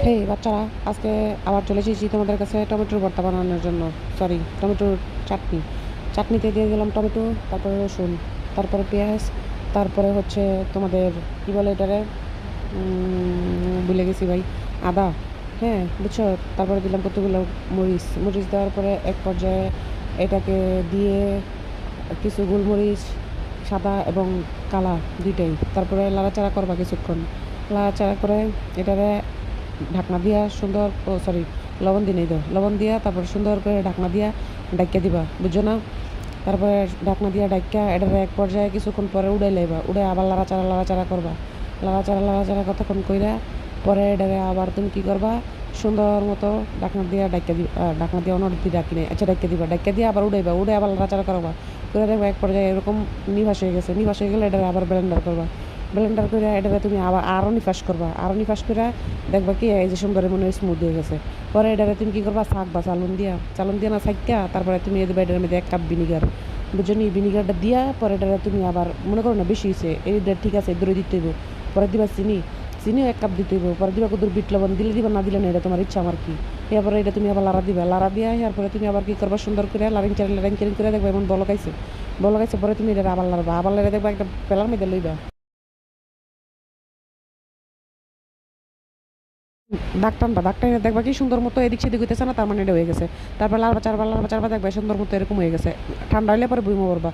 হেই বাচ্চারা, আজকে আবার চলে এসেছি তোমাদের কাছে টমেটোর ভর্তা বানানোর জন্য। সরি, টমেটোর চাটনি। চাটনিতে দিয়ে দিলাম টমেটো, তারপরে রসুন, তারপরে পেঁয়াজ, তারপরে হচ্ছে তোমাদের কী বলে এটারে, ভুলে গেছি ভাই, আদা। হ্যাঁ, বুঝছো? তারপরে দিলাম কতগুলো মরিচ। মরিচ দেওয়ার পরে এক পর্যায়ে এটাকে দিয়ে কিছু গোলমরিচ, সাদা এবং কালা দুইটাই, তারপরে লাড়াচাড়া করবা কিছুক্ষণ। লাড়াচাড়া করে এটারে ঢাকনা দিয়া সুন্দর, ও সরি, লবণ দিয়ে নেই, দাও লবণ দিয়া, তারপর সুন্দর করে ঢাকনা দিয়া ডাইকা দিবা, বুঝছো না? তারপরে ঢাকনা দিয়া ডাইকা এটারে এক পর্যায়ে কিছুক্ষণ পরে উড়াই লাইবা, উড়ে আবার লাড়াচাড়া লাড়াচাড়া করবা। লাড়াচাড়া কতক্ষণ কইরা পরে এটারে আবার তুমি কী করবা, সুন্দর মতো ঢাকনা দিয়া ডাইকা দিবা, ঢাকনা দিয়ে অন্য দিয়ে ডাকি নেই, আচ্ছা ডাইকা দিবা, ডাইকা দিয়ে আবার উড়াইবা, উড়ে আবার লাড়াচাড়া করবা। করে দেখবা এক পর্যায়ে এরকম নিভাস হয়ে গেছে। নিভাস হয়ে গেলে এটারে আবার ব্লেন্ডার করবা। ব্লেন্ডার করে এটারে তুমি আবার আরও নিফাস করবা, আরও নিফাস করে দেখবা কি এই যে সুন্দর মনে হয় স্মুথ হয়ে গেছে। পরে এটারে তুমি কী করবা, শাকবা চালন দিয়া না ছাইকা, তারপরে তুমি এদের এটার মধ্যে 1 কাপ ভিনিগার, বুঝলি? ভিনিগারটা দিয়া পরে এটারে তুমি আবার মনে করো না বেশি হয়েছে, এইটা ঠিক আছে, দূরে দিতে হইব। পরে দিবা চিনি, চিনিও 1 কাপ দিতে হইব। পরে দিবা কত বিট লবণ, দিলে দিবা, না দিলে না, এটা তোমার ইচ্ছা। আমার কি এরপরে এটা তুমি আবার লাড়া দিবা, লাড়া দিয়া এরপরে তুমি আবার কী করবা, সুন্দর করে লারিং চারিং করে দেখবা এমন বলকাইছে। বলকাইছে পরে তুমি এটা আবার লাড়বা, আবার লাড়া দেখবা একটা পেলার মধ্যে লইবা, দাগ টানবা দেখবা কি সুন্দর মতো এদিক সেদিক হইতেছে না, তার মানে এটা হয়ে গেছে। তারপর লাড়বা চারবার দেখবা সুন্দর মতো এরকম হয়ে গেছে। ঠান্ডা হইলে পরে বুঝতে পারবা।